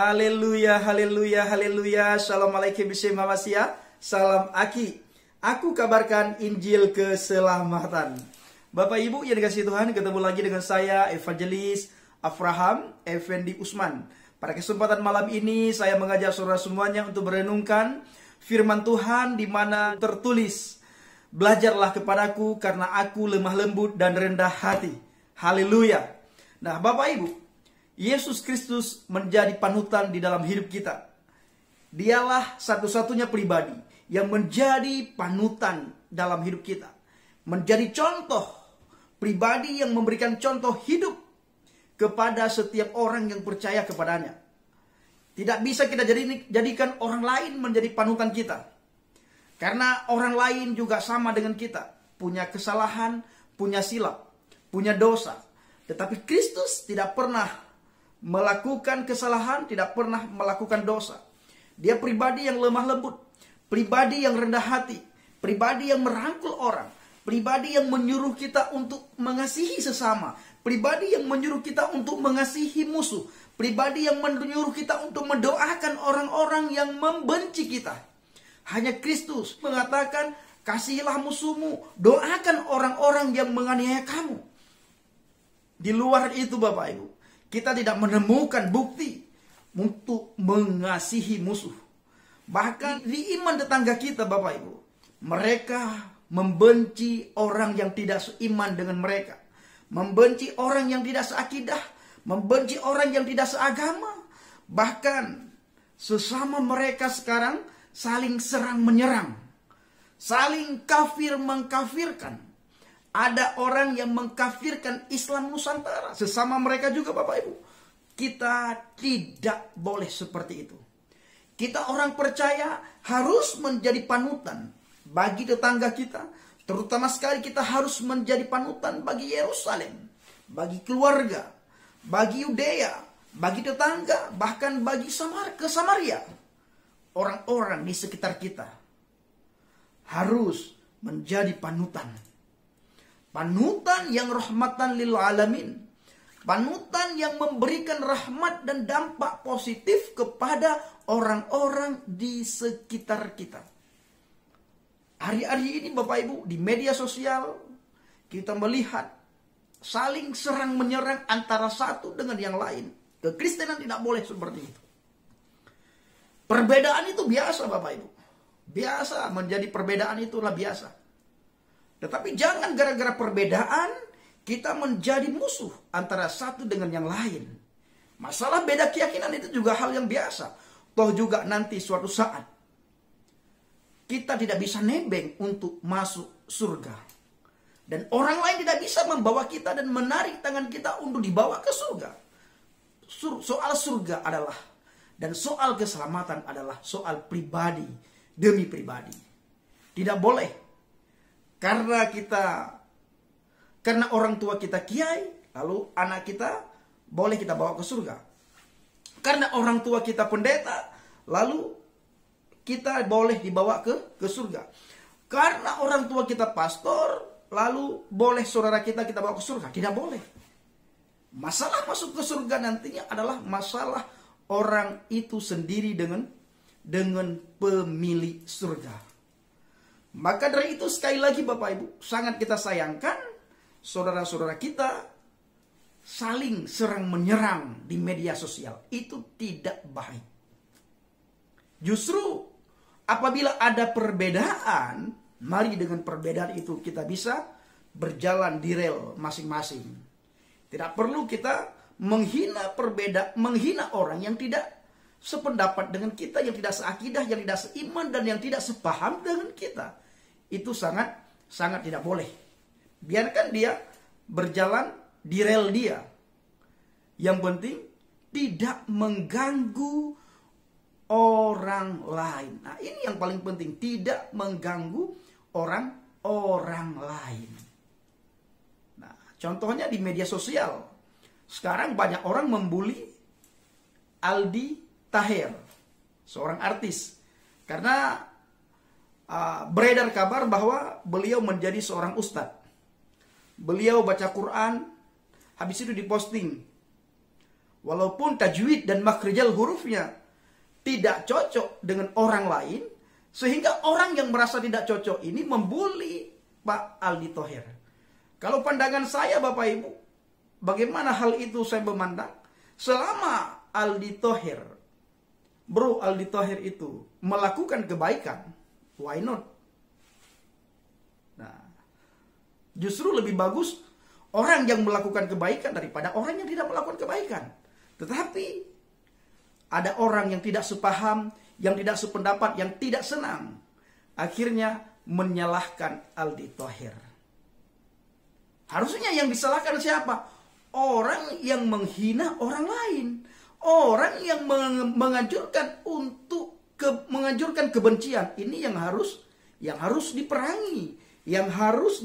Haleluya, haleluya, haleluya. Assalamualaikum bismillahirrahmanirrahim. Salam Aki. Aku kabarkan Injil keselamatan. Bapak Ibu yang dikasihi Tuhan, ketemu lagi dengan saya Evangelis Abraham Effendi Usman. Pada kesempatan malam ini saya mengajak saudara semuanya untuk merenungkan firman Tuhan di mana tertulis, "Belajarlah kepadaku karena aku lemah lembut dan rendah hati." Haleluya. Nah, Bapak Ibu, Yesus Kristus menjadi panutan di dalam hidup kita. Dialah satu-satunya pribadi yang menjadi panutan dalam hidup kita. Menjadi contoh, pribadi yang memberikan contoh hidup kepada setiap orang yang percaya kepadanya. Tidak bisa kita jadikan orang lain menjadi panutan kita. Karena orang lain juga sama dengan kita. Punya kesalahan, punya silap, punya dosa. Tetapi Kristus tidak pernah melakukan kesalahan, tidak pernah melakukan dosa. Dia pribadi yang lemah lembut, pribadi yang rendah hati, pribadi yang merangkul orang, pribadi yang menyuruh kita untuk mengasihi sesama, pribadi yang menyuruh kita untuk mengasihi musuh, pribadi yang menyuruh kita untuk mendoakan orang-orang yang membenci kita. Hanya Kristus mengatakan, "Kasihilah musuhmu, doakan orang-orang yang menganiaya kamu." Di luar itu, Bapak Ibu, kita tidak menemukan bukti untuk mengasihi musuh. Bahkan di iman tetangga kita, Bapak Ibu, mereka membenci orang yang tidak seiman dengan mereka, membenci orang yang tidak seakidah, membenci orang yang tidak seagama. Bahkan sesama mereka sekarang saling serang menyerang, saling kafir mengkafirkan. Ada orang yang mengkafirkan Islam Nusantara, sesama mereka juga, Bapak Ibu. Kita tidak boleh seperti itu. Kita orang percaya harus menjadi panutan bagi tetangga kita. Terutama sekali kita harus menjadi panutan bagi Yerusalem, bagi keluarga, bagi Yudea, bagi tetangga, bahkan bagi Samaria. Orang-orang di sekitar kita harus menjadi panutan. Panutan yang rahmatan lil alamin. Panutan yang memberikan rahmat dan dampak positif kepada orang-orang di sekitar kita. Hari-hari ini, Bapak Ibu, di media sosial kita melihat saling serang menyerang antara satu dengan yang lain. Kekristenan tidak boleh seperti itu. Perbedaan itu biasa, Bapak Ibu. Biasa, menjadi perbedaan itulah biasa. Tetapi jangan gara-gara perbedaan kita menjadi musuh antara satu dengan yang lain. Masalah beda keyakinan itu juga hal yang biasa. Toh juga nanti suatu saat kita tidak bisa nebeng untuk masuk surga. Dan orang lain tidak bisa membawa kita dan menarik tangan kita untuk dibawa ke surga. Soal surga adalah, dan soal keselamatan adalah soal pribadi demi pribadi. Tidak boleh karena orang tua kita kiai, lalu anak kita boleh kita bawa ke surga. Karena orang tua kita pendeta, lalu kita boleh dibawa ke surga. Karena orang tua kita pastor, lalu boleh saudara kita bawa ke surga. Tidak boleh. Masalah masuk ke surga nantinya adalah masalah orang itu sendiri dengan pemilik surga. Maka dari itu sekali lagi, Bapak Ibu, sangat kita sayangkan saudara-saudara kita saling serang menyerang di media sosial. Itu tidak baik. Justru apabila ada perbedaan, mari dengan perbedaan itu kita bisa berjalan di rel masing-masing. Tidak perlu kita menghina orang yang tidak sependapat dengan kita, yang tidak seakidah, yang tidak seiman, dan yang tidak sepaham dengan kita. Itu sangat tidak boleh. Biarkan dia berjalan di rel dia. Yang penting tidak mengganggu orang lain. Nah, ini yang paling penting, tidak mengganggu orang lain. Nah, contohnya di media sosial. Sekarang banyak orang membuli Aldi Taher, seorang artis, karena beredar kabar bahwa beliau menjadi seorang ustadz. Beliau baca Quran, habis itu diposting walaupun tajwid dan makhrijal hurufnya tidak cocok dengan orang lain, sehingga orang yang merasa tidak cocok ini membuli Pak Aldi Thohir. Kalau pandangan saya Bapak Ibu, bagaimana hal itu saya memandang? Selama Aldi Thohir, Bro Aldi Thohir itu melakukan kebaikan, why not? Nah, justru lebih bagus orang yang melakukan kebaikan daripada orang yang tidak melakukan kebaikan. Tetapi ada orang yang tidak sepaham, yang tidak sependapat, yang tidak senang, akhirnya menyalahkan Aldi Thohir. Harusnya yang disalahkan siapa? Orang yang menghina orang lain, orang yang menganjurkan menganjurkan kebencian. Ini yang harus diperangi, yang harus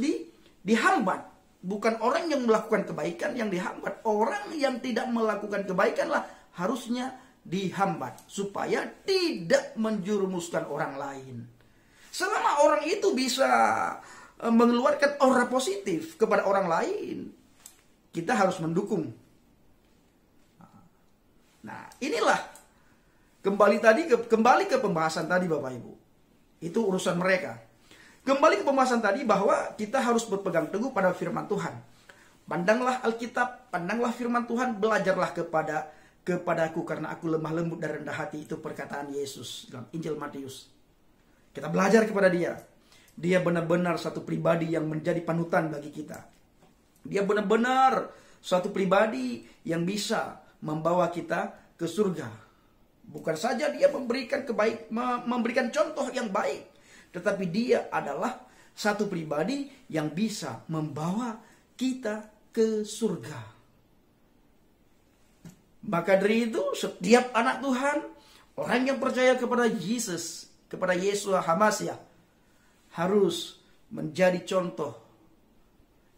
dihambat. Bukan orang yang melakukan kebaikan yang dihambat. Orang yang tidak melakukan kebaikanlah harusnya dihambat supaya tidak menjerumuskan orang lain. Selama orang itu bisa mengeluarkan aura positif kepada orang lain, kita harus mendukung. Nah, inilah kembali ke pembahasan tadi Bapak Ibu. Itu urusan mereka. Kembali ke pembahasan tadi bahwa kita harus berpegang teguh pada firman Tuhan. Pandanglah Alkitab, pandanglah firman Tuhan, belajarlah kepadaku karena aku lemah lembut dan rendah hati. Itu perkataan Yesus dalam Injil Matius. Kita belajar kepada dia. Dia benar-benar satu pribadi yang menjadi panutan bagi kita. Dia benar-benar suatu pribadi yang bisa membawa kita ke surga. Bukan saja dia memberikan contoh yang baik, tetapi dia adalah satu pribadi yang bisa membawa kita ke surga. Maka dari itu setiap anak Tuhan, orang yang percaya kepada Yesus, kepada Yeshua HaMashiach, harus menjadi contoh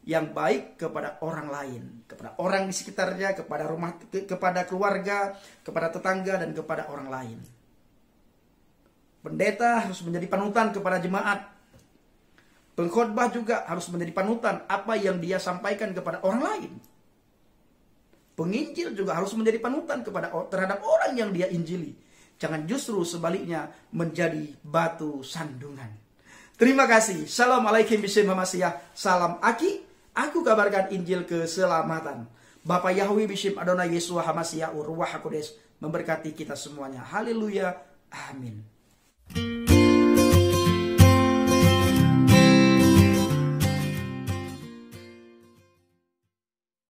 yang baik kepada orang lain, kepada orang di sekitarnya, kepada keluarga, kepada tetangga, dan kepada orang lain. Pendeta harus menjadi panutan kepada jemaat. Pengkhotbah juga harus menjadi panutan apa yang dia sampaikan kepada orang lain. Penginjil juga harus menjadi panutan terhadap orang yang dia injili. Jangan justru sebaliknya menjadi batu sandungan. Terima kasih. Assalamualaikum warahmatullahi wabarakatuh. Salam Aki. Aku kabarkan Injil keselamatan. Bapak Yahweh Bishim Adonai Yeshua HaMashiach Ruach HaKodes memberkati kita semuanya. Haleluya. Amin.